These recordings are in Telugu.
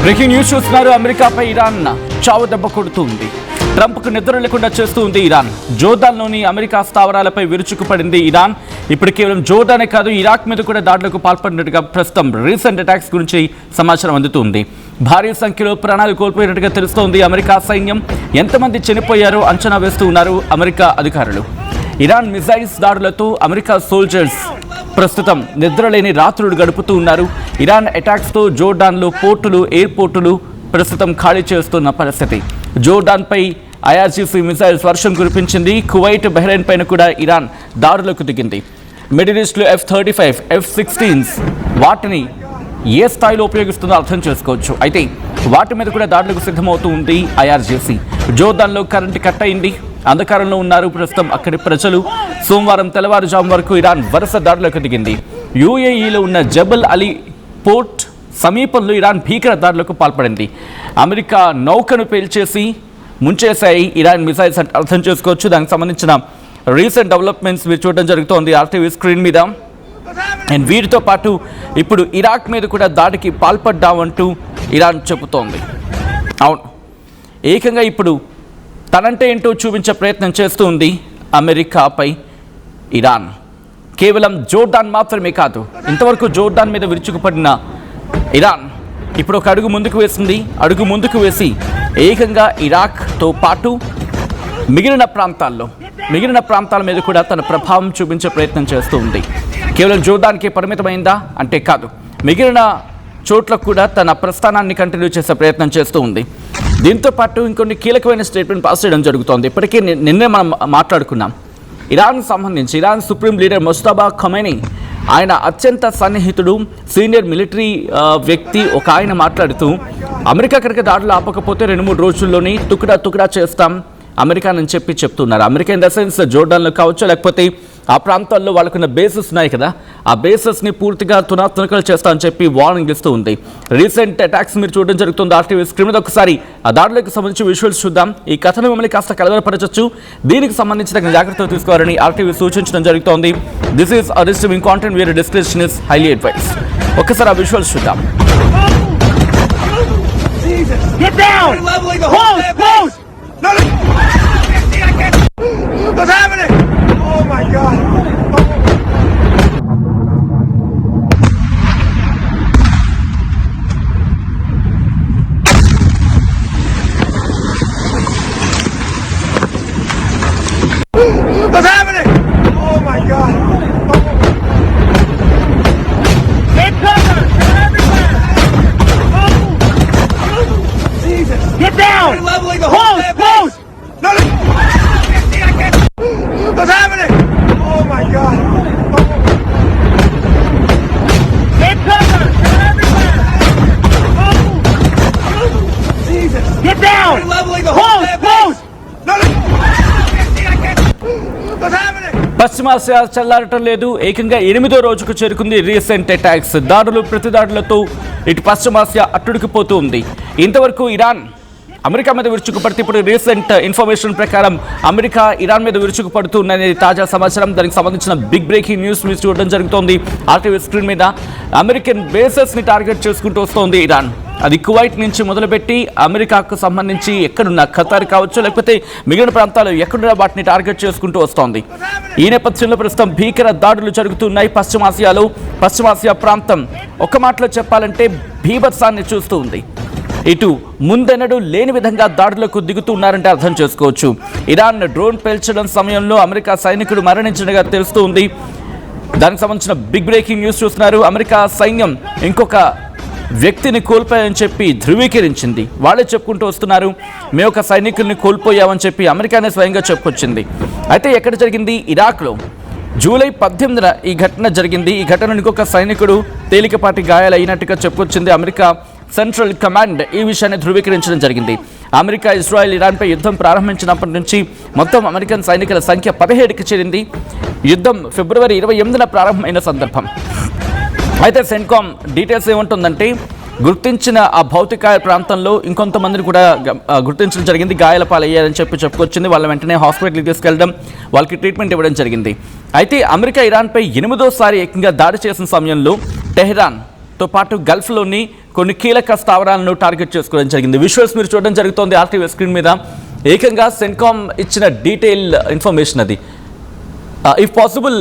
బ్రేకింగ్ న్యూస్ చూస్తున్నారు. అమెరికాపై ఇరాన్ చావు దెబ్బ కొడుతుంది. ట్రంప్కు నిద్ర లేకుండా చేస్తుంది ఇరాన్. జోర్డాన్లోని అమెరికా స్థావరాలపై విరుచుకుపడింది ఇరాన్. ఇప్పుడు కేవలం జోర్డానే కాదు, ఇరాక్ మీద కూడా దాడులకు పాల్పడినట్టుగా ప్రస్తుతం రీసెంట్ అటాక్స్ గురించి సమాచారం అందుతుంది. భారీ సంఖ్యలో ప్రాణాలు కోల్పోయినట్టుగా తెలుస్తోంది. అమెరికా సైన్యం ఎంతమంది చనిపోయారో అంచనా వేస్తూ ఉన్నారు అమెరికా అధికారులు. ఇరాన్ మిజైల్స్ దాడులతో అమెరికా సోల్జర్స్ ప్రస్తుతం నిద్రలేని రాత్రులు గడుపుతూ ఉన్నారు. ఇరాన్ అటాక్స్తో జోర్డాన్లో పోర్టులు, ఎయిర్పోర్టులు ప్రస్తుతం ఖాళీ చేస్తున్న పరిస్థితి. జోర్డాన్పై ఐఆర్జీసీ మిసైల్స్ వర్షం కురిపించింది. కువైట్, బహ్రెయిన్ పైన కూడా ఇరాన్ దాడులకు దిగింది. మిడిల్ ఈస్ట్లో F-35, F-16s వాటిని ఏ స్థాయిలో ఉపయోగిస్తుందో అర్థం చేసుకోవచ్చు. అయితే వాటి మీద కూడా దాడులకు సిద్ధమవుతూ ఉంది ఐఆర్జీసీ. జోర్డాన్లో కరెంటు కట్ అయింది. అంధకారంలో ఉన్నారు ప్రస్తుతం అక్కడి ప్రజలు. సోమవారం తెల్లవారుజాము వరకు ఇరాన్ వరుస దాడులకు దిగింది. యూఏఈలో ఉన్న జబల్ అలీ పోర్ట్ సమీపంలో ఇరాన్ భీకర దాడులకు పాల్పడింది. అమెరికా నౌకను పేల్చేసి ముంచేశాయి ఇరాన్ మిసైల్స్ అంటే అర్థం చేసుకోవచ్చు. దానికి సంబంధించిన రీసెంట్ డెవలప్మెంట్స్ మీరు చూడడం జరుగుతోంది ఆర్టీవీ స్క్రీన్ మీద. అండ్ వీటితో పాటు ఇప్పుడు ఇరాక్ మీద కూడా దాడికి పాల్పడ్డామంటూ ఇరాన్ చెబుతోంది. అవును, ఏకంగా ఇప్పుడు తనంటే ఏంటో చూపించే ప్రయత్నం చేస్తూ ఉంది అమెరికాపై ఇరాన్. కేవలం జోర్డాన్ మాత్రమే కాదు, ఇంతవరకు జోర్డాన్ మీద విరుచుకుపడిన ఇరాన్ ఇప్పుడు ఒక అడుగు ముందుకు వేసింది. అడుగు ముందుకు వేసి ఏకంగా ఇరాక్తో పాటు మిగిలిన ప్రాంతాల మీద కూడా తన ప్రభావం చూపించే ప్రయత్నం చేస్తూ ఉంది. కేవలం జోర్డాన్కే పరిమితమైందా అంటే కాదు, మిగిలిన చోట్లకు కూడా తన ప్రస్థానాన్ని కంటిన్యూ చేసే ప్రయత్నం చేస్తూ ఉంది. దీంతో పాటు ఇంకొన్ని కీలకమైన స్టేట్మెంట్ పాస్ చేయడం జరుగుతోంది. ఇప్పటికే నిన్నే మనం మాట్లాడుకున్నాం. ఇరాన్ సంబంధించి ఇరాన్ సుప్రీం లీడర్ ముస్తఫా ఖమైనీ, ఆయన అత్యంత సన్నిహితుడు, సీనియర్ మిలిటరీ వ్యక్తి ఒక ఆయన మాట్లాడుతూ అమెరికా కనుక దాడులు ఆపకపోతే 2-3 రోజుల్లోనే తుకుడా చేస్తాం అమెరికా అని చెప్తున్నారు. అమెరికా ఇన్ ద సెన్స్ జోర్డాన్లో కావచ్చు, లేకపోతే ఆ ప్రాంతాల్లో వాళ్ళకున్న బేసెస్ ఉన్నాయి కదా, ఆ బేసెస్ని పూర్తిగా తునాతునకలు చేస్తామని చెప్పి వార్నింగ్ ఇస్తూ ఉంది. రీసెంట్ అటాక్స్ మీరు చూడడం జరుగుతుంది ఆర్టీవీ స్క్రీన్ మీద. ఒకసారి ఆ దాడులకు సంబంధించి విజువల్స్ చూద్దాం. ఈ కథను మిమ్మల్ని కాస్త కలవరపరచచ్చు. దీనికి సంబంధించి తగిన జాగ్రత్తలు తీసుకోవాలని ఆర్టీవీ సూచించడం జరుగుతోంది. This is a receiving content viewer discretion is highly advised. ఒకసారి ఆ విజువల్స్ చూద్దాం. Get down! Close! No! What's happening? Oh my God! What's happening? Oh my God! Get cover! Get everywhere! Jesus! Get down! Close! No! What's happening? Oh my God! Get cover! Get everywhere! Jesus! Get down! Close! No! What's happening? పశ్చిమాసియా చల్లారటం లేదు. ఏకంగా 8వ రోజుకు చేరుకుంది రీసెంట్ అటాక్స్. దాడులు ప్రతి దాడులతో ఇటు పశ్చిమాసియా అట్టుడికిపోతూ ఉంది. ఇంతవరకు ఇరాన్ అమెరికా మీద విరుచుకుపడితే ఇప్పుడు రీసెంట్ ఇన్ఫర్మేషన్ ప్రకారం అమెరికా ఇరాన్ మీద విరుచుకుపడుతుందనేది తాజా సమాచారం. దానికి సంబంధించిన బిగ్ బ్రేకింగ్ న్యూస్ మీరు చూడడం జరుగుతోంది ఆర్టీవీ స్క్రీన్ మీద. అమెరికన్ బేసెస్ని టార్గెట్ చేసుకుంటూ వస్తోంది ఇరాన్. అది కువైట్ నుంచి మొదలుపెట్టి అమెరికాకు సంబంధించి ఎక్కడున్న ఖతార్ కావచ్చు, లేకపోతే మిగిలిన ప్రాంతాలు ఎక్కడున్న వాటిని టార్గెట్ చేసుకుంటూ వస్తోంది. ఈ నేపథ్యంలో ప్రస్తుతం భీకర దాడులు జరుగుతున్నాయి పశ్చిమాసియాలో. పశ్చిమాసియా ప్రాంతం ఒక్క మాటలో చెప్పాలంటే భీభత్సాన్ని చూస్తూ ఉంది. ఇటు ముందెన్నడూ లేని విధంగా దాడులకు దిగుతున్నారంటే అర్థం చేసుకోవచ్చు. ఇరాన్ డ్రోన్ పేల్చడం సమయంలో అమెరికా సైనికుడు మరణించినట్టుగా తెలుస్తూ ఉంది. దానికి సంబంధించిన బిగ్ బ్రేకింగ్ న్యూస్ చూస్తున్నారు. అమెరికా సైన్యం ఇంకొక వ్యక్తిని కోల్పోయామని చెప్పి ధృవీకరించింది. వాళ్ళే చెప్పుకుంటూ వస్తున్నారు, మేము ఒక సైనికుల్ని కోల్పోయామని చెప్పి అమెరికానే స్వయంగా చెప్పుకొచ్చింది. అయితే ఎక్కడ జరిగింది? ఇరాక్లో జూలై 18న ఈ ఘటన జరిగింది. ఈ ఘటనలో ఇంకొక సైనికుడు తేలికపాటి గాయాలైనట్టుగా చెప్పుకొచ్చింది అమెరికా సెంట్రల్ కమాండ్. ఈ విషయాన్ని ధృవీకరించడం జరిగింది. అమెరికా, ఇజ్రాయెల్, ఇరాన్పై యుద్ధం ప్రారంభించినప్పటి నుంచి మొత్తం అమెరికన్ సైనికుల సంఖ్య 17కి చేరింది. యుద్ధం ఫిబ్రవరి 28న ప్రారంభమైన సందర్భం. అయితే సెంట్కామ్ డీటెయిల్స్ ఏముంటుందంటే, గుర్తించిన ఆ భౌతిక ప్రాంతంలో ఇంకొంతమందిని కూడా గుర్తించడం జరిగింది. గాయాల పాలయ్యారని చెప్పుకొచ్చింది. వాళ్ళ వెంటనే హాస్పిటల్కి తీసుకెళ్ళడం, వాళ్ళకి ట్రీట్మెంట్ ఇవ్వడం జరిగింది. అయితే అమెరికా ఇరాన్పై 8వ సారి ఏకంగా దాడి చేసిన సమయంలో టెహ్రాన్ తో పాటు గల్ఫ్లోని కొన్ని కీలక స్థావరాలను టార్గెట్ చేసుకోవడం జరిగింది. విజువల్స్ మీరు చూడడం జరుగుతోంది ఆర్టీవీ స్క్రీన్ మీద. ఏకంగా సెన్కామ్ ఇచ్చిన డీటెయిల్ ఇన్ఫర్మేషన్ అది. ఇఫ్ పాసిబుల్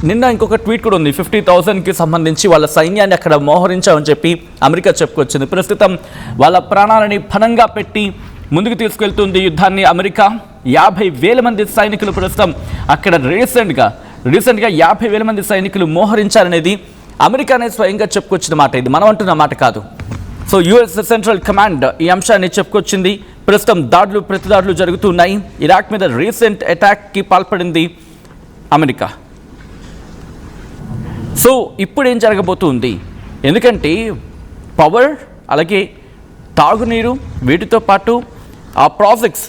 నిన్న ఇంకొక ట్వీట్ కూడా ఉంది. 50,000కి సంబంధించి వాళ్ళ సైన్యాన్ని అక్కడ మోహరించామని చెప్పి అమెరికా చెప్పుకొచ్చింది. ప్రస్తుతం వాళ్ళ ప్రాణాలని పణంగా పెట్టి ముందుకు తీసుకెళ్తుంది యుద్ధాన్ని అమెరికా. 50,000 మంది సైనికులు ప్రస్తుతం అక్కడ రీసెంట్గా 50,000 మంది సైనికులు మోహరించారనేది అమెరికానే స్వయంగా చెప్పుకొచ్చిన మాట. ఇది మనం అంటున్న మాట కాదు. సో యుఎస్ సెంట్రల్ కమాండ్ ఈ అంశాన్ని చెప్పుకొచ్చింది. ప్రస్తుతం ప్రతిదాడులు జరుగుతున్నాయి. ఇరాక్ మీద రీసెంట్ అటాక్కి పాల్పడింది అమెరికా. సో ఇప్పుడు ఏం జరగబోతుంది? ఎందుకంటే పవర్, అలాగే తాగునీరు, వీటితో పాటు ఆ ప్రాజెక్ట్స్,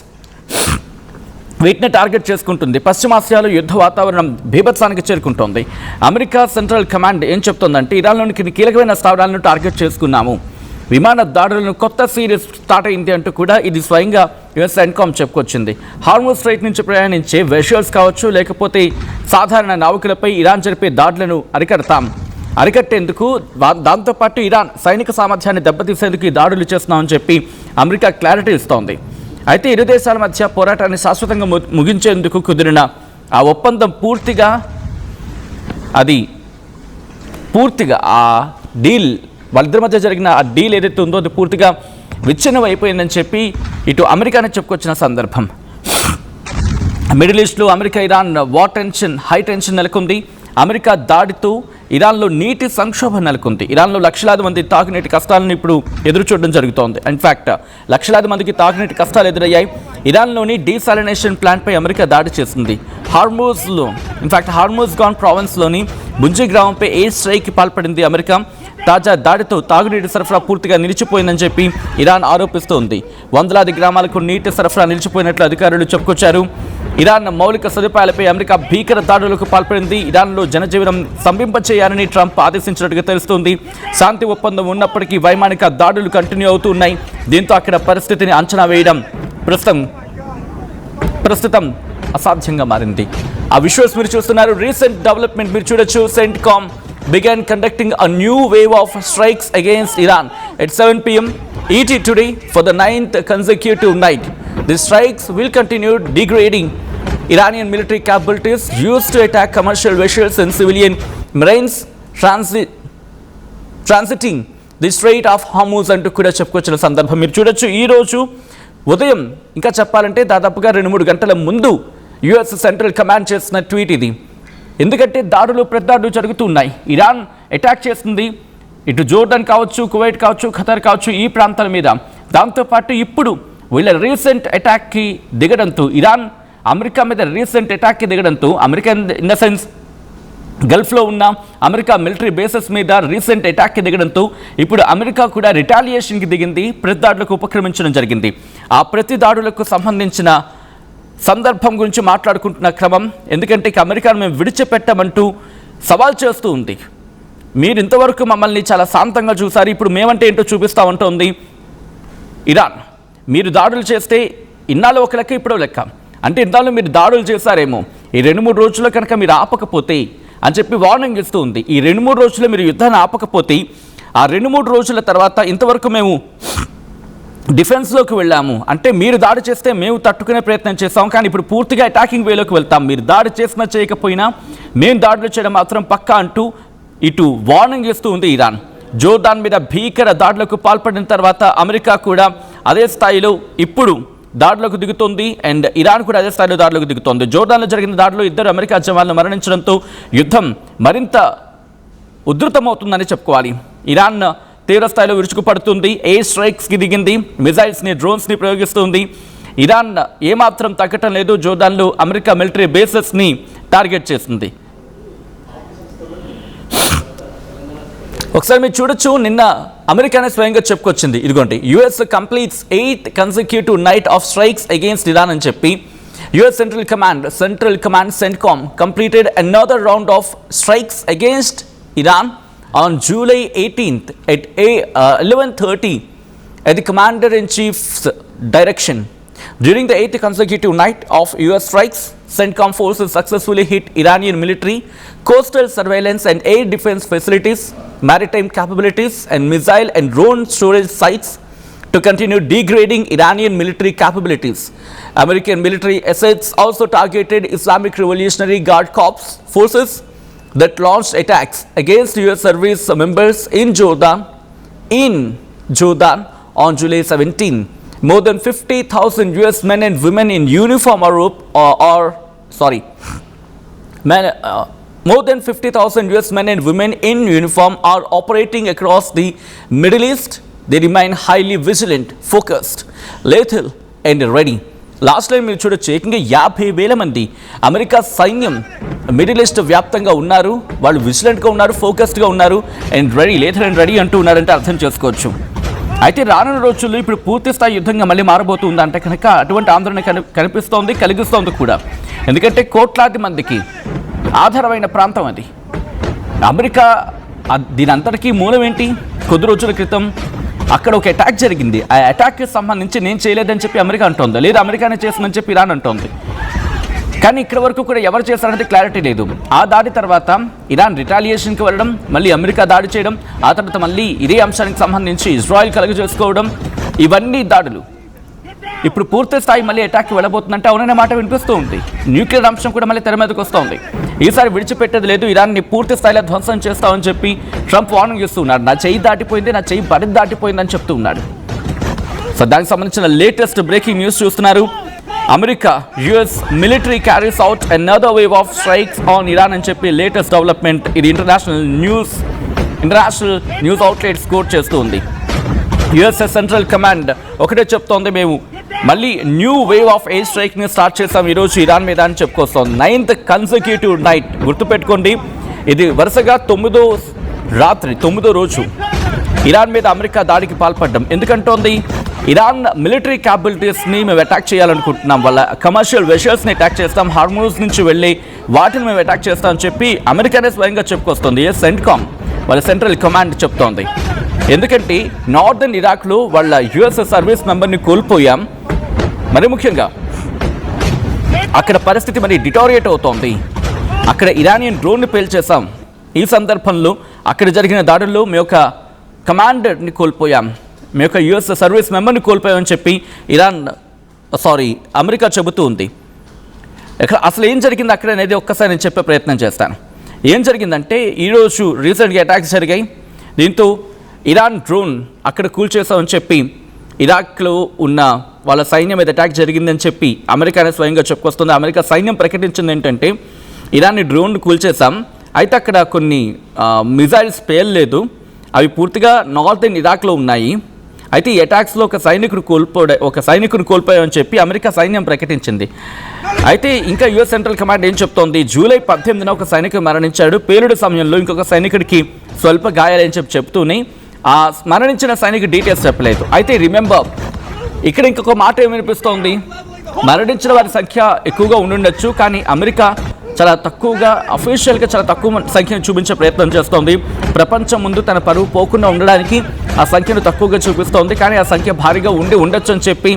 వీటిని టార్గెట్ చేసుకుంటుంది. పశ్చిమాసియాలో యుద్ధ వాతావరణం బీభత్సానికి చేరుకుంటోంది. అమెరికా సెంట్రల్ కమాండ్ ఏం చెప్తోందంటే ఇరాన్లోని కీలకమైన స్థావరాలను టార్గెట్ చేసుకున్నాము, విమాన దాడులను కొత్త సిరీస్ స్టార్ట్ అయింది అంటూ కూడా ఇది స్వయంగా యుఎస్ సెన్కామ్ చెప్పుకొచ్చింది. హార్మోజ్ స్ట్రైట్ నుంచి ప్రయాణించే వెషల్స్ కావచ్చు, లేకపోతే సాధారణ నావికులపై ఇరాన్ జరిపే దాడులను అరికట్టేందుకు, దాంతోపాటు ఇరాన్ సైనిక సామర్థ్యాన్ని దెబ్బతీసేందుకు ఈ దాడులు చేస్తున్నామని చెప్పి అమెరికా క్లారిటీ ఇస్తోంది. అయితే ఇరు దేశాల మధ్య పోరాటాన్ని శాశ్వతంగా ముగించేందుకు కుదిరిన ఆ ఒప్పందం పూర్తిగా ఆ డీల్, వాళ్ళిద్దరి మధ్య జరిగిన ఆ డీల్ ఏదైతే ఉందో అది పూర్తిగా విచ్ఛిన్నం అయిపోయిందని చెప్పి ఇటు అమెరికానే చెప్పుకొచ్చిన సందర్భం. మిడిల్ ఈస్ట్లో అమెరికా ఇరాన్ హై టెన్షన్ నెలకొంది. అమెరికా దాడితో ఇరాన్లో నీటి సంక్షోభం నెలకొంది. ఇరాన్లో లక్షలాది మంది తాగునీటి కష్టాలను ఇప్పుడు ఎదురు చూడడం జరుగుతోంది. ఇన్ఫ్యాక్ట్ లక్షలాది మందికి తాగునీటి కష్టాలు ఎదురయ్యాయి. ఇరాన్లోని డీసాలినేషన్ ప్లాంట్పై అమెరికా దాడి చేసింది. హార్మోజ్ గాన్ ప్రావిన్స్లోని బుంజీ గ్రామంపై ఎయిర్ స్ట్రైక్కి పాల్పడింది అమెరికా. తాజా దాడితో తాగునీటి సరఫరా పూర్తిగా నిలిచిపోయిందని చెప్పి ఇరాన్ ఆరోపిస్తోంది. వందలాది గ్రామాలకు నీటి సరఫరా నిలిచిపోయినట్లు అధికారులు చెప్పుకొచ్చారు. ఇరాన్ మౌలిక సదుపాయాలపై అమెరికా భీకర దాడులకు పాల్పడింది. ఇరాన్లో జనజీవనం స్తంభింపచేయాలని ట్రంప్ ఆదేశించినట్టుగా తెలుస్తోంది. శాంతి ఒప్పందం ఉన్నప్పటికీ వైమానిక దాడులు కంటిన్యూ అవుతూ ఉన్నాయి. దీంతో అక్కడ పరిస్థితిని అంచనా వేయడం ప్రస్తుతం అసాధ్యంగా మారింది. ఆ విజువల్స్ మీరు చూస్తున్నారు. రీసెంట్ డెవలప్మెంట్ మీరు చూడొచ్చు. CENTCOM began conducting a new wave of strikes against Iran at 7 p.m. ET today for the 9th consecutive night. The strikes will continue degrading Iranian military capabilities used to attack commercial vessels and civilian marines transiting the Strait of Hormuz అంటూ కూడా చెప్పుకొచ్చిన సందర్భం మీరు చూడొచ్చు. ఈరోజు ఉదయం ఇంకా చెప్పాలంటే దాదాపుగా 2-3 గంటల ముందు యుఎస్ సెంట్రల్ కమాండ్ చేసిన ట్వీట్ ఇది. ఎందుకంటే ప్రతిదాడులు జరుగుతున్నాయి. ఇరాన్ అటాక్ చేస్తుంది ఇటు జోర్డన్ కావచ్చు, కువైట్ కావచ్చు, ఖతర్ కావచ్చు, ఈ ప్రాంతాల మీద. దాంతోపాటు ఇప్పుడు వీళ్ళ రీసెంట్ అటాక్కి దిగడంతో అమెరికా మీద రీసెంట్ అటాక్కి దిగడంతో అమెరికా ఇన్ ద సెన్స్ గల్ఫ్లో ఉన్న అమెరికా మిలిటరీ బేసెస్ మీద రీసెంట్ అటాక్కి దిగడంతో ఇప్పుడు అమెరికా కూడా రిటాలియేషన్కి దిగింది, ప్రతిదాడులకు ఉపక్రమించడం జరిగింది. ఆ ప్రతిదాడులకు సంబంధించిన సందర్భం గురించి మాట్లాడుకుంటున్న క్రమం. ఎందుకంటే అమెరికాను మేము విడిచిపెట్టమంటూ సవాల్ చేస్తూ ఉంది. మీరు ఇంతవరకు మమ్మల్ని చాలా శాంతంగా చూసారు, ఇప్పుడు మేమంటే ఏంటో చూపిస్తామంటోంది ఇరాన్. మీరు దాడులు చేస్తే ఇన్నాళ్ళు ఒక లెక్క, ఇప్పుడు లెక్క. అంటే ఇన్నాళ్ళు మీరు దాడులు చేశారేమో, ఈ 2-3 రోజుల్లో కనుక మీరు ఆపకపోతే అని చెప్పి వార్నింగ్ ఇస్తూ ఉంది. ఈ 2-3 రోజుల్లో మీరు యుద్ధాన్ని ఆపకపోతే ఆ 2-3 రోజుల తర్వాత ఇంతవరకు మేము డిఫెన్స్లోకి వెళ్ళాము, అంటే మీరు దాడి చేస్తే మేము తట్టుకునే ప్రయత్నం చేస్తాం, కానీ ఇప్పుడు పూర్తిగా అటాకింగ్ వేలోకి వెళ్తాం, మీరు దాడి చేసినా చేయకపోయినా మేము దాడులు చేయడం మాత్రం పక్కా అంటూ ఇటు వార్నింగ్ ఇస్తూ ఉంది ఇరాన్. జోర్డాన్ మీద భీకర దాడులకు పాల్పడిన తర్వాత అమెరికా కూడా అదే స్థాయిలో ఇప్పుడు దాడులకు దిగుతోంది. అండ్ ఇరాన్ కూడా అదే స్థాయిలో దాడులకు దిగుతోంది. జోర్డాన్లో జరిగిన దాడిలో 2 అమెరికా జవాన్లు మరణించడంతో యుద్ధం మరింత ఉధృతమవుతుందని చెప్పుకోవాలి. ఇరాన్ తీవ్రస్థాయిలో విరుచుకుపడుతుంది, ఎయిర్ స్ట్రైక్స్కి దిగింది, మిజైల్స్ని, డ్రోన్స్ని ప్రయోగిస్తుంది. ఇరాన్ ఏమాత్రం తగ్గటం లేదు. జోర్డాన్లో అమెరికా మిలిటరీ బేసెస్ని టార్గెట్ చేస్తుంది. ఒకసారి మీరు చూడొచ్చు, నిన్న అమెరికానే స్వయంగా చెప్పుకొచ్చింది. ఇదిగోండి, US completes 8th consecutive night of strikes against Iran అని చెప్పి US central command CENTCOM completed another round of strikes against Iran on July 18th at 11:30 at the Commander-in-Chief's direction. During the 8th consecutive night of US strikes, CENTCOM forces successfully hit Iranian military, coastal surveillance and air defense facilities, maritime capabilities and missile and drone storage sites to continue degrading Iranian military capabilities. American military assets also targeted Islamic Revolutionary Guard Corps forces that launched attacks against US service members in Jordan on July 17. More than 50,000 US men and women in uniform more than 50,000 US men and women in uniform are operating across the Middle East. They remain highly vigilant, focused, lethal and ready. Last time మీరు చూడొచ్చు, ఏకంగా 50,000 మంది అమెరికా సైన్యం మిడిల్ ఈస్ట్ వ్యాప్తంగా ఉన్నారు. వాళ్ళు విజిలెంట్గా ఉన్నారు, ఫోకస్డ్గా ఉన్నారు అండ్ రెడీ, లేథర్ అండ్ రెడీ అంటూ ఉన్నారంటే అర్థం చేసుకోవచ్చు. అయితే రానున్న రోజుల్లో ఇప్పుడు పూర్తి స్థాయి యుద్ధంగా మళ్ళీ మారబోతుంది అంటే కనుక అటువంటి ఆందోళన కనిపిస్తోంది, కలిగిస్తోంది కూడా. ఎందుకంటే కోట్లాది మందికి ఆధారమైన ప్రాంతం అది. అమెరికా దీని అంతటికీ మూలం ఏంటి? కొద్ది రోజుల క్రితం అక్కడ ఒక అటాక్ జరిగింది. ఆ అటాక్కి సంబంధించి నేను చేయలేదని చెప్పి అమెరికా అంటోంది, లేదా అమెరికానే చేసిందని చెప్పి ఇరాన్ అంటోంది. కానీ ఇక్కడ వరకు కూడా ఎవరు చేస్తారనేది క్లారిటీ లేదు. ఆ దాడి తర్వాత ఇరాన్ రిటాలియేషన్కి వెళ్ళడం, మళ్ళీ అమెరికా దాడి చేయడం, ఆ తర్వాత మళ్ళీ ఇదే అంశానికి సంబంధించి ఇజ్రాయెల్ కలుగజేసుకోవడం, ఇవన్నీ దాడులు ఇప్పుడు పూర్తి స్థాయి మళ్ళీ అటాక్కి వెళ్ళబోతుందంటే అవుననే మాట వినిపిస్తూ ఉంది. న్యూక్లియర్ అంశం కూడా మళ్ళీ తెర మీదకి వస్తుంది. ఈసారి విడిచిపెట్టేది లేదు, ఇరాన్ని పూర్తి స్థాయిలో ధ్వంసం చేస్తామని చెప్పి ట్రంప్ వార్నింగ్ చేస్తూ ఉన్నాడు. నా చెయ్యి దాటిపోయింది, నా చెయ్యి బడి దాటిపోయిందని చెప్తూ ఉన్నాడు. సో దానికి సంబంధించిన లేటెస్ట్ బ్రేకింగ్ న్యూస్ చూస్తున్నారు. America US military carries out another wave of strikes on Iran అని చెప్పి లేటెస్ట్ డెవలప్మెంట్. ఇది ఇంటర్నేషనల్ న్యూస్ అవుట్లెట్స్ కోట్ చేస్తూ ఉంది. యుఎస్ఎస్ సెంట్రల్ కమాండ్ ఒకటే చెప్తోంది, మేము మళ్ళీ న్యూ వేవ్ ఆఫ్ ఎయిర్ స్ట్రైక్ని స్టార్ట్ చేస్తాం ఈరోజు ఇరాన్ మీద అని చెప్పుకొస్తోంది. 9th కన్సిక్యూటివ్ నైట్, గుర్తుపెట్టుకోండి, ఇది వరుసగా 9వ రోజు ఇరాన్ మీద అమెరికా దాడికి పాల్పడ్డం. ఎందుకంటోంది, ఇరాన్ మిలిటరీ క్యాపబిలిటీస్ని మేము అటాక్ చేయాలనుకుంటున్నాం, వాళ్ళ కమర్షియల్ వెషల్స్ని అటాక్ చేస్తాం, హార్మోన్స్ నుంచి వెళ్ళి వాటిని మేము అటాక్ చేస్తామని చెప్పి అమెరికానే స్వయంగా చెప్పుకొస్తుంది. CENTCOM వాళ్ళ సెంట్రల్ కమాండ్ చెప్తోంది. ఎందుకంటే నార్దర్న్ ఇరాక్లో వాళ్ళ యుఎస్ సర్వీస్ మెంబర్ని కోల్పోయాం, మరి ముఖ్యంగా అక్కడ పరిస్థితి మరి డిటోరియేట్ అవుతోంది. అక్కడ ఇరానియన్ డ్రోన్ని పేల్చేసాం. ఈ సందర్భంలో అక్కడ జరిగిన దాడుల్లో మేము ఒక కమాండర్ని కోల్పోయాం, మేము ఒక యుఎస్ సర్వీస్ మెంబర్ని కోల్పోయామని చెప్పి అమెరికా చెబుతూ ఉంది. అసలు ఏం జరిగింది అక్కడ అనేది ఒక్కసారి నేను చెప్పే ప్రయత్నం చేస్తాను. ఏం జరిగిందంటే, ఈరోజు రీసెంట్గా అటాక్స్ జరిగాయి. దీంతో ఇరాన్ డ్రోన్ అక్కడ కూల్చేసామని చెప్పి ఇరాక్లో ఉన్న వాళ్ళ సైన్యం మీద అటాక్ జరిగిందని చెప్పి అమెరికానే స్వయంగా చెప్పుకొస్తుంది. అమెరికా సైన్యం ప్రకటించింది ఏంటంటే, ఇరాన్ని డ్రోన్ కూల్చేసాం, అయితే అక్కడ కొన్ని మిజైల్స్ పేర్లేదు, అవి పూర్తిగా నార్దర్న్ ఇరాక్లో ఉన్నాయి. అయితే ఈ అటాక్స్లో ఒక సైనికుడు కోల్పోయామని చెప్పి అమెరికా సైన్యం ప్రకటించింది. అయితే ఇంకా యుఎస్ సెంట్రల్ కమాండ్ ఏం చెప్తోంది, జూలై 18న ఒక సైనికుడు మరణించాడు, పేలుడు సమయంలో ఇంకొక సైనికుడికి స్వల్ప గాయాలని చెప్తూనే ఆ మరణించిన సైనికుడి డీటెయిల్స్ చెప్పలేదు. అయితే రిమెంబర్, ఇక్కడ ఇంకొక మాట ఏమనిపిస్తోంది, మరణించిన వారి సంఖ్య ఎక్కువగా ఉండుండొచ్చు, కానీ అమెరికా చాలా తక్కువగా, అఫీషియల్గా చాలా తక్కువ సంఖ్యను చూపించే ప్రయత్నం చేస్తోంది. ప్రపంచం ముందు తన పరువు పోకుండా ఉండడానికి ఆ సంఖ్యను తక్కువగా చూపిస్తోంది, కానీ ఆ సంఖ్య భారీగా ఉండొచ్చు అని చెప్పి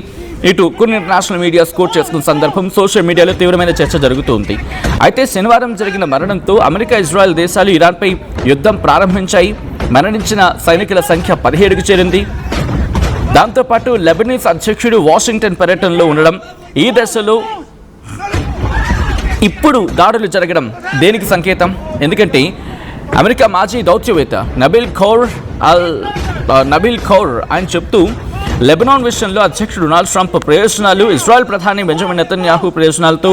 ఇటు కొన్ని ఇంటర్నేషనల్ మీడియా స్కోర్ చేస్తున్న సందర్భం సోషల్ మీడియాలో తీవ్రమైన చర్చ జరుగుతుంది. అయితే శనివారం జరిగిన మరణంతో అమెరికా, ఇజ్రాయెల్ దేశాలు ఇరాన్పై యుద్ధం ప్రారంభించాయి. మరణించిన సైనికుల సంఖ్య 17కు చేరింది. దాంతోపాటు లెబనీస్ అధ్యక్షుడు వాషింగ్టన్ పర్యటనలో ఉండడం, ఈ దశలో ఇప్పుడు దాడులు జరగడం దేనికి సంకేతం? ఎందుకంటే అమెరికా మాజీ దౌత్యవేత్త నబీల్ ఖౌర్ ఆయన చెప్తూ, లెబనాన్ విషయంలో అధ్యక్షుడు డొనాల్డ్ ట్రంప్ ప్రయోజనాలు ఇజ్రాయెల్ ప్రధాని బెంజమిన్ నెతన్యాహు ప్రయోజనాలతో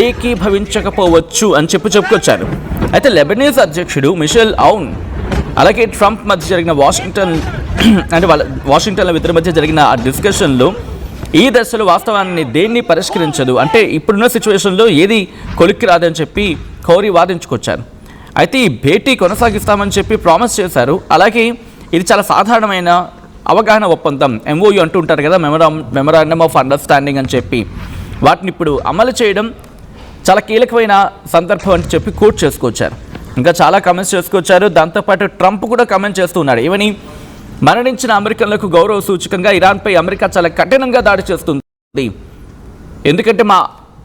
ఏకీభవించకపోవచ్చు అని చెప్పుకొచ్చారు. అయితే లెబనీస్ అధ్యక్షుడు మిషెల్ ఔన్ అలాగే ట్రంప్ మధ్య జరిగిన వాషింగ్టన్ల ఇద్దరి మధ్య జరిగిన ఆ డిస్కషన్లో ఈ దశలో వాస్తవాన్ని దేన్ని పరిష్కరించదు, అంటే ఇప్పుడున్న సిచ్యువేషన్లో ఏది కొలిక్కి రాదని చెప్పి ఖౌరీ వాదించుకొచ్చారు. అయితే ఈ భేటీ కొనసాగిస్తామని చెప్పి ప్రామిస్ చేశారు. అలాగే ఇది చాలా సాధారణమైన అవగాహన ఒప్పందం, MOU అంటూ ఉంటారు కదా, మెమరాండమ్ ఆఫ్ అండర్స్టాండింగ్ అని చెప్పి, వాటిని ఇప్పుడు అమలు చేయడం చాలా కీలకమైన సందర్భం అని చెప్పి కోట్ చేసుకొచ్చారు. ఇంకా చాలా కమెంట్స్ చేసుకొచ్చారు. దాంతోపాటు ట్రంప్ కూడా కమెంట్ చేస్తూ ఉన్నాడు, ఏమని, మరణించిన అమెరికన్లకు గౌరవ సూచకంగా ఇరాన్పై అమెరికా చాలా కఠినంగా దాడి చేస్తుంది. ఎందుకంటే మా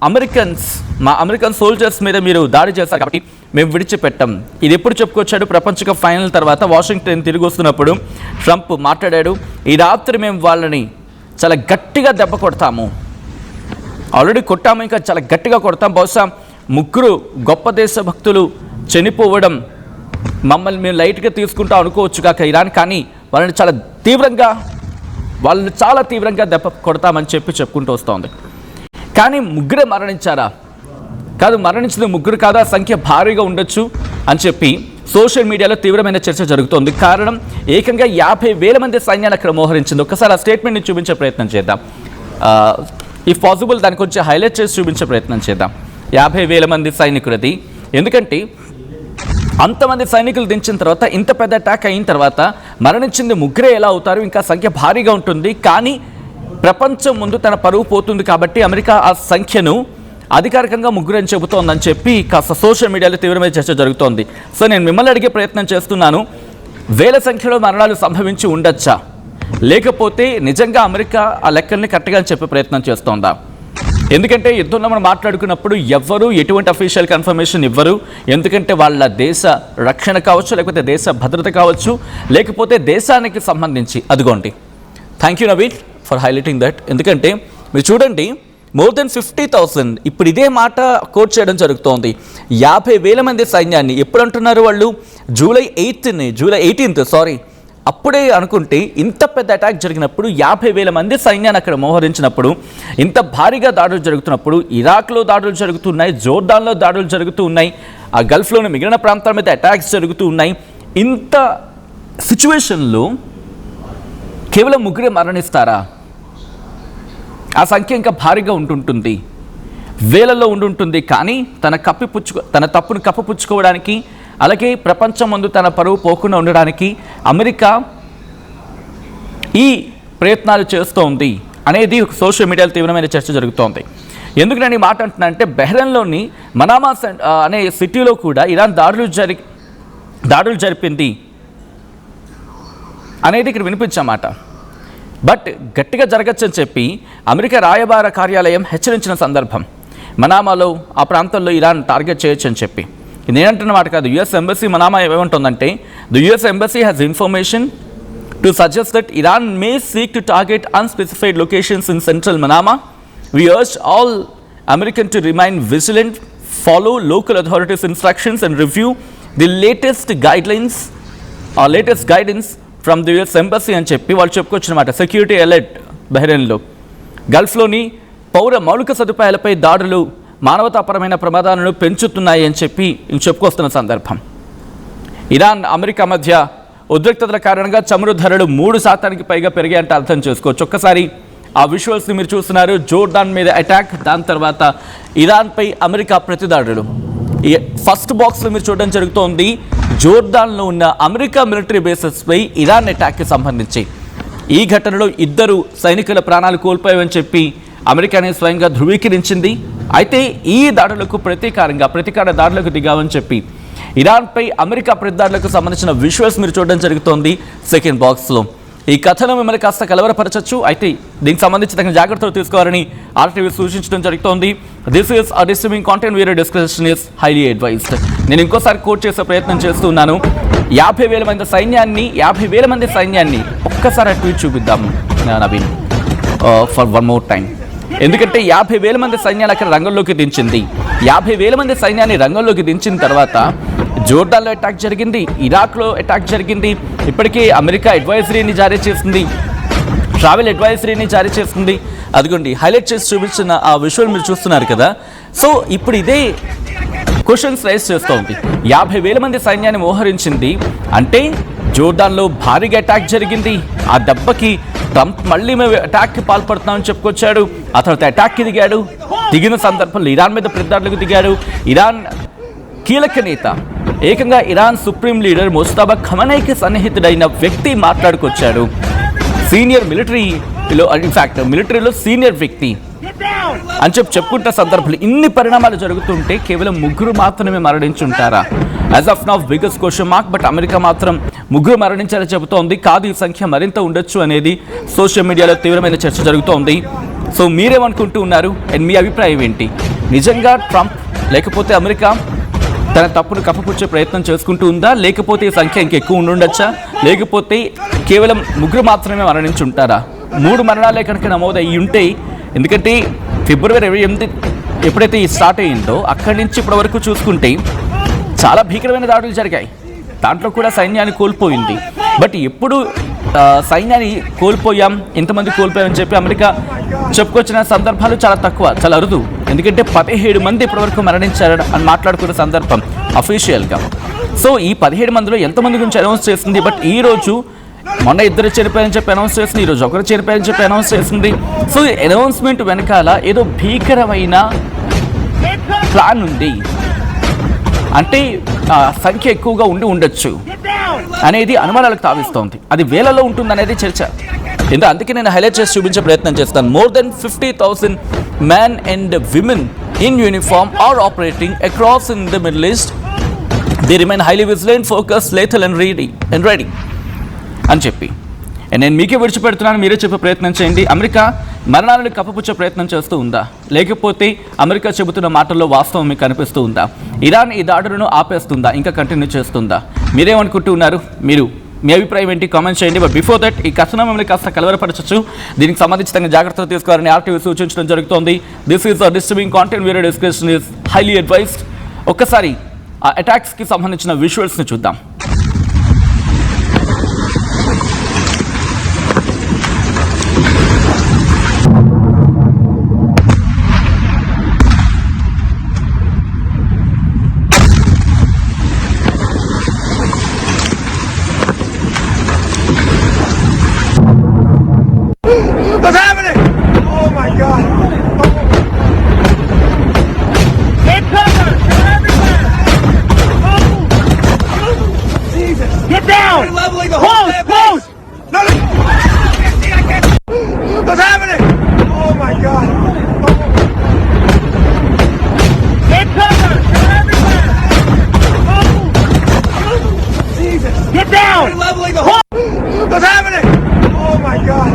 అమెరికన్ సోల్జర్స్ మీద మీరు దాడి చేశారు కాబట్టి మేము విడిచిపెట్టాం. ఇది ఎప్పుడు చెప్పుకొచ్చాడు? ప్రపంచ కప్ ఫైనల్ తర్వాత వాషింగ్టన్ తిరిగి వస్తున్నప్పుడు ట్రంప్ మాట్లాడాడు, ఈ రాత్రి మేము వాళ్ళని చాలా గట్టిగా దెబ్బ కొడతాము, ఆల్రెడీ కొట్టాము, ఇంకా చాలా గట్టిగా కొడతాం. బహుశా 3 గొప్ప దేశభక్తులు చనిపోవడం మమ్మల్ని మేము లైట్గా తీసుకుంటాం అనుకోవచ్చు కాక ఇరాన్, కానీ వాళ్ళని చాలా తీవ్రంగా దెబ్బ కొడతామని చెప్పుకుంటూ వస్తోంది. కానీ 3 మరణించారా? కాదు, మరణించిన 3 కాదు, ఆ సంఖ్య భారీగా ఉండొచ్చు అని చెప్పి సోషల్ మీడియాలో తీవ్రమైన చర్చ జరుగుతోంది. కారణం ఏకంగా 50,000 మంది సైన్యాన్ని అక్కడ మోహరించింది. ఒకసారి ఆ స్టేట్మెంట్ని చూపించే ప్రయత్నం చేద్దాం. ఇఫ్ పాసిబుల్ దాన్ని కొంచెం హైలైట్ చేసి చూపించే ప్రయత్నం చేద్దాం. 50,000 మంది సైనికులది. ఎందుకంటే అంతమంది సైనికులు దించిన తర్వాత, ఇంత పెద్ద అటాక్ అయిన తర్వాత మరణించింది 3 ఎలా అవుతారు? ఇంకా సంఖ్య భారీగా ఉంటుంది. కానీ ప్రపంచం ముందు తన పరువు పోతుంది కాబట్టి అమెరికా ఆ సంఖ్యను అధికారికంగా 3 అని చెబుతోందని చెప్పి కాస్త సోషల్ మీడియాలో తీవ్రమైన చర్చ జరుగుతోంది. సో నేను మిమ్మల్ని అడిగే ప్రయత్నం చేస్తున్నాను, వేల సంఖ్యలో మరణాలు సంభవించి ఉండొచ్చా, లేకపోతే నిజంగా అమెరికా ఆ లెక్కల్ని కరెక్ట్గా చెప్పే ప్రయత్నం చేస్తోందా? ఎందుకంటే యుద్ధంలో మనం మాట్లాడుకున్నప్పుడు ఎవ్వరూ ఎటువంటి అఫీషియల్ కన్ఫర్మేషన్ ఇవ్వరు. ఎందుకంటే వాళ్ళ దేశ రక్షణ కావచ్చు, లేకపోతే దేశ భద్రత కావచ్చు, లేకపోతే దేశానికి సంబంధించి. అదిగోండి, thank you Naveen for highlighting that. ఎందుకంటే మీరు చూడండి, మోర్ దెన్ 50,000 ఇప్పుడు ఇదే మాట కోట్ చేయడం జరుగుతోంది. 50,000 మంది సైన్యాన్ని ఎప్పుడు అంటున్నారు వాళ్ళు? జూలై 18th అప్పుడే అనుకుంటే, ఇంత పెద్ద అటాక్ జరిగినప్పుడు 50,000 మంది సైన్యాన్ని అక్కడ మోహరించినప్పుడు, ఇంత భారీగా దాడులు జరుగుతున్నప్పుడు, ఇరాక్లో దాడులు జరుగుతున్నాయి, జోర్డాన్లో దాడులు జరుగుతూ ఉన్నాయి, ఆ గల్ఫ్లోని మిగిలిన ప్రాంతాల మీద అటాక్స్ జరుగుతూ ఉన్నాయి. ఇంత సిచ్యువేషన్లో కేవలం 3 మరణిస్తారా? ఆ సంఖ్య ఇంకా భారీగా ఉంటుంటుంది, వేలలో ఉండుంటుంది. కానీ తన తప్పును కప్పిపుచ్చుకోవడానికి, అలాగే ప్రపంచం ముందు తన పరువు పోకుండా ఉండడానికి అమెరికా ఈ ప్రయత్నాలు చేస్తోంది అనేది సోషల్ మీడియాలో తీవ్రమైన చర్చ జరుగుతోంది. ఎందుకు నేను ఈ మాట అంటున్నా అంటే, బెహ్రెన్లోని మనామా అనే సిటీలో కూడా ఇరాన్ దాడులు జరిపింది అనేది ఇక్కడ వినిపించమాట. బట్ గట్టిగా జరగచ్చని చెప్పి అమెరికా రాయబార కార్యాలయం హెచ్చరించిన సందర్భం. మనామాలో ఆ ప్రాంతంలో ఇరాన్ టార్గెట్ చేయొచ్చు అని చెప్పి. నేనంటున్న మాట కాదు, యుఎస్ ఎంబసీ మనామా ఏమంటుందంటే, the US embassy has information to suggest that Iran May seek to target unspecified locations in central Manama. We urge all Americans to remain vigilant, follow local authorities' instructions and review the latest guidance from the US Embassy అని చెప్పి వాళ్ళు చెప్పుకొచ్చినమాట. సెక్యూరిటీ అలర్ట్ బహ్రెయిన్లో, గల్ఫ్లోని పౌర మౌలిక సదుపాయాలపై దాడులు మానవతాపరమైన ప్రమాదాలను పెంచుతున్నాయి అని చెప్పి చెప్పుకొస్తున్న సందర్భం. ఇరాన్ అమెరికా మధ్య ఉద్రిక్తతల కారణంగా చమురు ధరలు 3% పైగా పెరిగాయంటే అర్థం చేసుకోవచ్చు. ఒక్కసారి ఆ విజువల్స్ని మీరు చూస్తున్నారు. జోర్డాన్ మీద అటాక్, దాని తర్వాత ఇరాన్పై అమెరికా ప్రతిదాడులు. ఈ ఫస్ట్ బాక్స్లో మీరు చూడడం జరుగుతోంది జోర్డాన్లో ఉన్న అమెరికా మిలిటరీ బేసెస్పై ఇరాన్ అటాక్కి సంబంధించి. ఈ ఘటనలో 2 సైనికుల ప్రాణాలు కోల్పోయామని చెప్పి అమెరికానే స్వయంగా ధృవీకరించింది. అయితే ఈ దాడులకు ప్రతీకార దాడులకు దిగామని చెప్పి ఇరాన్పై అమెరికా ప్రతిదాడులకు సంబంధించిన విజువల్స్ మీరు చూడడం జరుగుతోంది సెకండ్ బాక్స్లో. ఈ కథను మిమ్మల్ని కాస్త కలవరపరచచ్చు, అయితే దీనికి సంబంధించి తగిన జాగ్రత్తలు తీసుకోవాలని ఆర్టీవీ సూచించడం జరుగుతోంది. This is a disturbing content, video discussion is highly advised. నేను ఇంకోసారి కోట్ చేసే ప్రయత్నం చేస్తున్నాను. 50,000 మంది సైన్యాన్ని ఒక్కసారి ట్వీట్ చూపిద్దాం Naveen for one more time. ఎందుకంటే 50,000 మంది సైన్యాన్ని అక్కడ రంగంలోకి దించింది. 50,000 మంది సైన్యాన్ని రంగంలోకి దించిన తర్వాత జోర్డాన్లో అటాక్ జరిగింది, ఇరాక్లో అటాక్ జరిగింది. ఇప్పటికే అమెరికా అడ్వైజరీని జారీ చేసింది, ట్రావెల్ అడ్వైజరీని జారీ చేసింది. అదిగోండి హైలైట్ చేసి చూపించిన ఆ విజువల్ మీరు చూస్తున్నారు కదా. సో ఇప్పుడు ఇదే క్వశ్చన్స్ రైజ్ చేస్తోంది. 50,000 మంది సైన్యాన్ని మోహరించింది అంటే జోర్డాన్లో భారీగా అటాక్ జరిగింది. ఆ దెబ్బకి ట్రంప్ మళ్ళీ మేము అటాక్కి పాల్పడుతున్నామని చెప్పుకొచ్చాడు. ఆ తర్వాత అటాక్కి దిగిన సందర్భంలో ఇరాన్ మీద ప్రతిదాడులకు దిగాడు. ఇరాన్ కీలక నేత, ఏకంగా ఇరాన్ సుప్రీం లీడర్ ముస్తఫా ఖమనైకి సన్నిహితుడైన వ్యక్తి మాట్లాడుకొచ్చాడు. సీనియర్ మిలిటరీలో సీనియర్ వ్యక్తి అని చెప్పుకుంటున్న సందర్భంలో ఇన్ని పరిణామాలు జరుగుతుంటే కేవలం 3 మాత్రమే మరణించుంటారా? As of now biggest question mark. But America మాత్రం 3 మరణించాలని చెబుతోంది. కాదు, ఈ సంఖ్య మరింత ఉండొచ్చు అనేది సోషల్ మీడియాలో తీవ్రమైన చర్చ జరుగుతోంది. సో మీరేమనుకుంటూ ఉన్నారు అండ్ మీ అభిప్రాయం ఏంటి? నిజంగా ట్రంప్ లేకపోతే అమెరికా తన తప్పును కప్పపుచ్చే ప్రయత్నం చేసుకుంటూ ఉందా, లేకపోతే ఈ సంఖ్య ఇంకెక్కువ ఉండుండొచ్చా, లేకపోతే కేవలం 3 మాత్రమే మరణించి ఉంటారా? 3 మరణాలే కనుక నమోదు అయ్యి ఉంటే, ఎందుకంటే ఫిబ్రవరి 28 ఎప్పుడైతే ఈ స్టార్ట్ అయ్యిందో అక్కడి నుంచి ఇప్పటి వరకు చూసుకుంటే చాలా భీకరమైన దాడులు జరిగాయి. దాంట్లో కూడా సైన్యాన్ని కోల్పోయింది. బట్ ఎప్పుడు సైన్యాన్ని కోల్పోయాం, ఇంతమంది కోల్పోయామని చెప్పి అమెరికా చెప్పుకొచ్చిన సందర్భాలు చాలా తక్కువ, చాలా అరుదు. ఎందుకంటే 17 మంది ఇప్పటివరకు మరణించారు అని మాట్లాడుకున్న సందర్భం అఫీషియల్గా. సో ఈ 17 మందిలో ఎంతమంది గురించి అనౌన్స్ చేసింది. బట్ ఈ రోజు మొన్న 2 చనిపోయారని చెప్పి అనౌన్స్ చేసింది, ఈరోజు 1 చనిపోయారని చెప్పి అనౌన్స్ చేసింది. సో అనౌన్స్మెంట్ వెనకాల ఏదో భీకరమైన ప్లాన్ ఉంది, అంటే సంఖ్య ఎక్కువగా ఉండొచ్చు అనేది అనుమానాలకు తావిస్తోంది. అది వేలలో ఉంటుందనేది చర్చ. అందుకే నేను హైలైట్ చేసి చూపించే ప్రయత్నం చేస్తాను. More than 50,000 men and women in uniform are operating across in the Middle East. They remain highly vigilant, focused, lethal and ready అని చెప్పి నేను మీకే విడిచిపెడుతున్నాను. మీరే చెప్పే ప్రయత్నం చేయండి. అమెరికా మరణాలను కప్పపుచ్చే ప్రయత్నం చేస్తూ ఉందా, లేకపోతే అమెరికా చెబుతున్న మాటల్లో వాస్తవం మీకు కనిపిస్తూ ఉందా? ఇరాన్ ఈ దాడులను ఆపేస్తుందా, ఇంకా కంటిన్యూ చేస్తుందా? మీరేమనుకుంటూ ఉన్నారు? మీ అభిప్రాయం ఏంటి? కామెంట్ చేయండి. బట్ బిఫోర్ దట్ ఈ కథనం మిమ్మల్ని కాస్త కలవరపరచచ్చు. దీనికి సంబంధించి తగిన జాగ్రత్తలు తీసుకోవాలని ఆర్టీవీ సూచించడం జరుగుతోంది. This is disturbing content, video description is highly advised. ఒక్కసారి ఆ అటాక్స్కి సంబంధించిన విజువల్స్ని చూద్దాం. What's happening? Oh my God. Get cover! Get everywhere! Oh! Jesus! Get down! They're leveling the whole close! No, no! What's happening? Oh my God. Get cover! Get everywhere! Oh! Jesus! Get down! They're leveling the whole... What's happening? Oh my God.